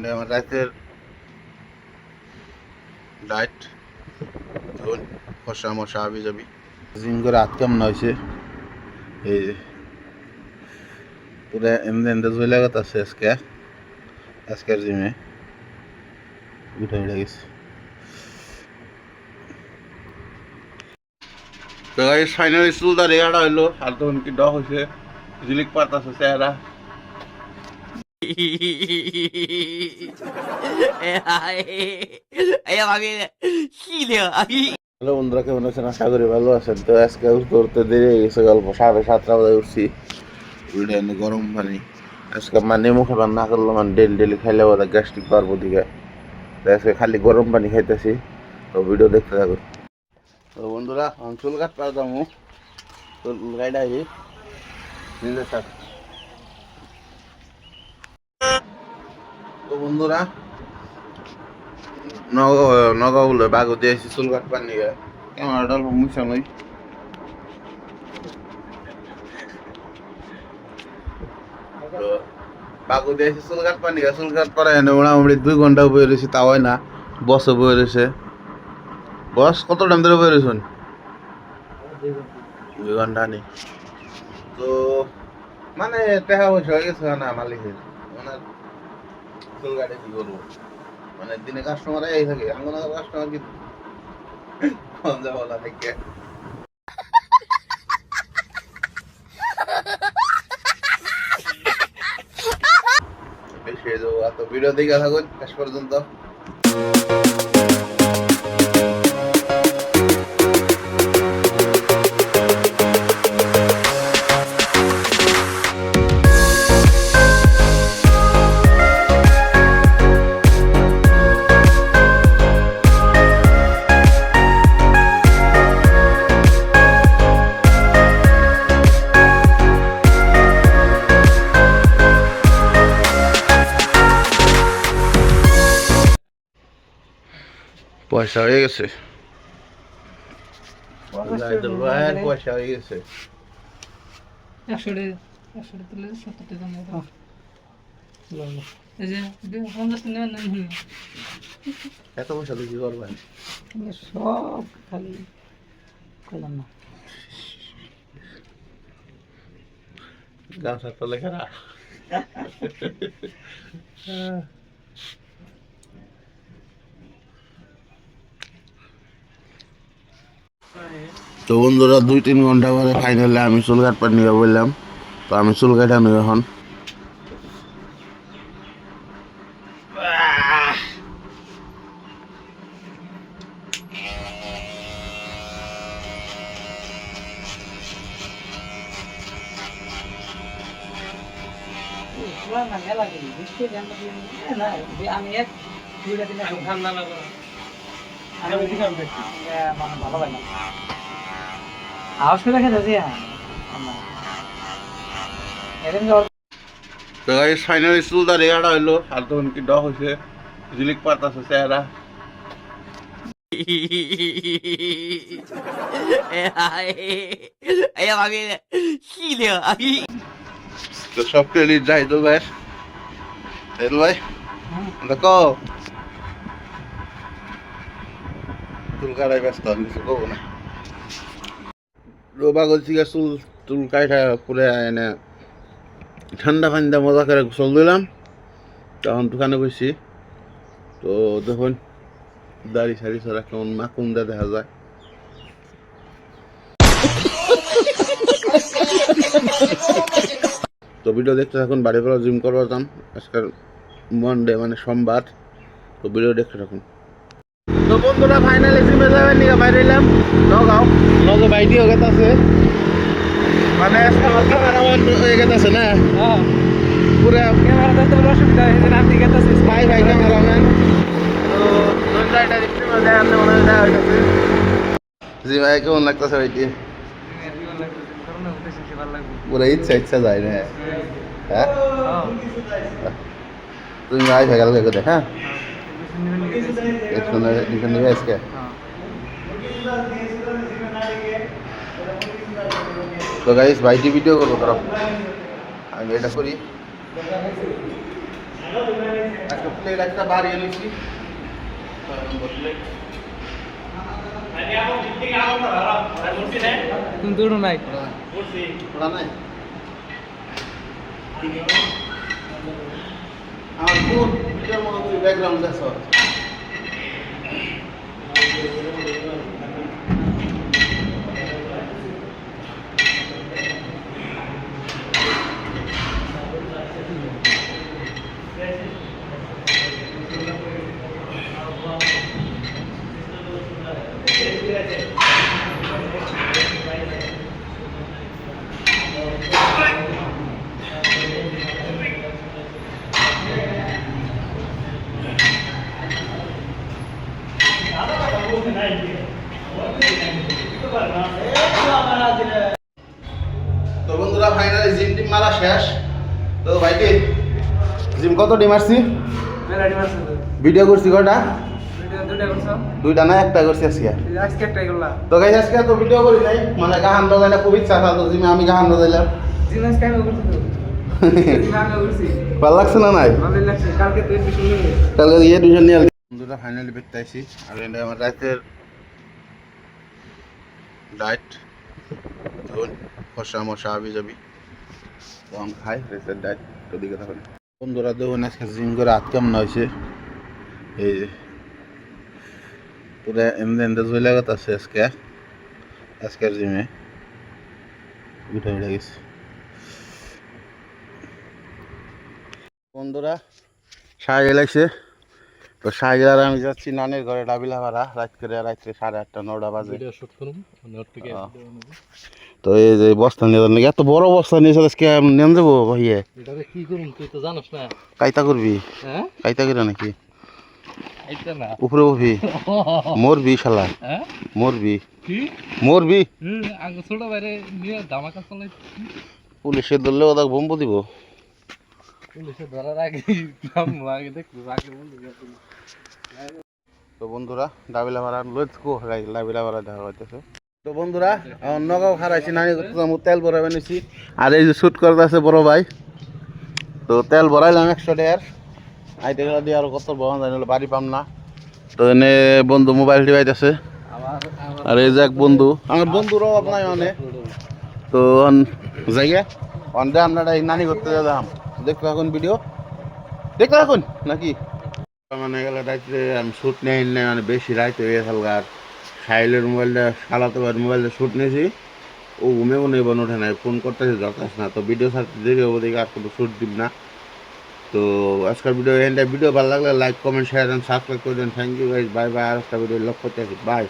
মানে আমার রাতের ডায়েট ধরুন কষা মশা আবি যাবি জিম করে হাত কেমন হয়েছে এই যে পুরো এমনি এমনি ঝুলে গেছে আজকের জিমে উঠে গেছে। তো গাইস ফাইনালি চুলটা রেগাটা হইলো আর তখন কি ডক হয়েছে ঝিলিক পাতাছে চেহারা। হ্যালো বন্ধুরা, কেমন আছেন? আশা করি ভালো আছেন। তো আজকে উঠতে দেরি হয়ে গেছে, গল্প 7:30 বাজে উঠছি। উল্টে গরম পানি আজকে মানে মুখে পান না করলো মানে ডেলি খাইলে বোধ গ্যাস্ট্রিক পারবো দিকে। তো আজকে খালি গরম পানি খাইতেছি। তো ভিডিও দেখতে থাকুন। তো বন্ধুরা আমি চুল কাট পারতাম, চুল গাইডা নিজের সাথে। তো বন্ধুরা নগা বলে বাগো দিয়েছি চুল কাট পানি ক্যামেরাটা অল্প মুছা নই। বাগো দিয়েছি চুল কাট পানি চুল কাট পারে মোটামুটি 2 ঘন্টা বয়ে রয়েছি, তাও হয় না। বসে বয়ে রয়েছে। বস কত টাইম ধরে বয়ে রয়েছেন? 2 ঘন্টা নেই। তো মানে টাকা পয়সা হয়ে গেছে না মালিকের, ওনার চুল কাটে কি করবো, মানে দিনে কাস্টমার এই থাকে আঙ্গনা কাস্টমার কি কম যাবো না থেকে। তো ভিডিও দেখে থাকুন শেষ পর্যন্ত। পয়সা হয়ে গেছে, পয়সা হয়ে গেছে। 100 তুলে 70 টাকা মতো। এই যে 50 টাকা নেন। এত পয়সা দিয়ে কি করবেন? সব খালি কইলাম না গাছ হাতে লেখা। তো বন্ধুরা 2-3 ঘন্টা পরে ফাইনালি আমি চুল কাটবার নিয়ে বললাম। তো আমি চুল কাটানো এখন। আমি এক 2 দিন ঠান্ডা লাগলো ভালো লাগে আওয়াজ করে রেখে দিয়েছি। তো গাইস ফাইনালি চুলটা রেগাটা হইলো আর তখন কি ডক হয়েছে ঝিলিক পাতাছে চেহারা। তো সব ক্রেডিট যাই তো ভাই ভাই দেখো চুল কাটাই ব্যস্ত আমি কিছু করবো না। রোবা গলছি চুল কাটা পুরে এনে ঠান্ডা ফান্ডা মজা করে গোসল দিলাম। তখন দোকানে বসছি। তো দেখুন দাড়ি সারি ছাড়া কেমন মাকুন দেখা যায়। তো ভিডিও দেখতে থাকুন। বাড়ি ফেরা জিম করবার যাম আজকাল মনডে মানে সোমবার। তো ভিডিও দেখতে থাকুন। তো বন্ধুরা ফাইনালি জিমে যাবেন নিয়ে বাইরে এলাম নগাঁও নগে বাইটি হয়ে গেছে মানে ক্যামেরাম্যান হয়ে গেছে না পুরো ক্যামেরা তো অসুবিধা হয়েছে না আপনি গেতেছে ভাই ক্যামেরাম্যান। তো দরজাটা দেখতে মনে হয় মনে হয় দেখা হয়েছে। জি ভাই কেমন লাগতেছে ভাইটি? পুরো ইচ্ছা যায় না। হ্যাঁ তুমি ভাই ভেগাল করে হ্যাঁ নিবে আজকে। তো গাইস ভাইটি ভিডিও করবো, আমি এটা করি। আজকে প্লেট একটা বাড়িয়ে নিচ্ছি তুমি দৌড়ো নাই ওরা নাই আমার খুব ভিডিওর মতো তুই ব্যাকগ্রাউন্ড দেখ তো বন্ধুরা ফাইনালি জিম টিম মারা শেষ তো ভাইকে জিম কত টিম মারছি মেলাডি মারছ ভিডিও করছি কয়টা দুটা করছ দুইটা না একটা করছি আজকে আজকে একটাই করলা তো গাইস আজকে তো ভিডিও করি নাই মানে গাহান বাজাইলে খুব ইচ্ছা था তো জিমে আমি গাহান বাজাইলাম জিনাস কেন করছ তো জিনাস করছি ভালো লাগছে না নাই ভালো লাগছে কালকে তো এডমিশন নিয়ে কালকে এই এডমিশন নিয়ে বন্ধুরা ফাইনালি বেরতে আইছি আর এটা আমার রাতের ডায়েট ধরুন খসা মশা আবি যাবি তো আমি খাই রাতের ডায়েট তো দিকে থাকুন বন্ধুরা দেখুন আজকে জিম করে হাত কেমন হয়েছে এই যে পুরো এমনি এমনি জয়লা গত আছে আজকের জিমে উঠে উঠে গেছে বন্ধুরা সাহায্য লাগছে তো সাহায্যার আমি যাচ্ছি নানের ঘরে ডাবিলা ভাড়া রাত্রে 8:30 9টা বাজে তো এই যে বস্তা নিয়ে যান এত বড় বস্তা নিয়ে আজকে নেন যাবো ভাইয়ে এটাতে কি করুম তুই তো জানোস না কাইতা করবি হ্যাঁ কাইতা করে নাকি এইটা না উপরে বসবি মরবি শালা হ্যাঁ মরবি কি মরবি আগে ছোট বাইরে নিয়ে ধামাকা চালাই পুলিশে ধরলে ওটা বোম্ব দিব পুলিশে ধরার আগে নাম আগে দেখবো আগে বলবো তো বন্ধুরা ডাবিলা ভাড়া লেটস গো ডাবিলা ভাড়া দেখা হইতেছে তো বন্ধুরা নগাঁও খারাইছি নানি তেল ভরাবে নিছি আর এই যে শুট করতে আছে বড় ভাই তো তেল ভরাইলাম 100 টাকার আইতে গেলে দিয়ে আর কত বহন জানি বাড়ি পাম না তো এনে বন্ধু মোবাইল টিপাইতেছে আর এই যে এক বন্ধু আমার বন্ধুর অভাব নাই মানে তো জায়গা অনডে আপনারা এই নানি করতে যাম দেখতে এখন ভিডিও দেখতে এখন নাকি মানে গেলে রাত্রে আমি শ্যুট নেই মানে বেশি রাইতে হয়ে গেছে আর সাইলের মোবাইলটা সালাতে মোবাইলটা শ্যুট নিয়েছি ও ঘুমেও নেই বোন ওঠে নাই ফোন করতেছে যথেষ্ট না তো ভিডিও ছাড়তে দেরি হবো দেখে আর কোনো শ্যুট দিব না তো আজকের ভিডিও ভালো লাগলে like comment share and subscribe করে দেন thank you guys bye bye আর একটা ভিডিও লক্ষ্য করতে আছি বাই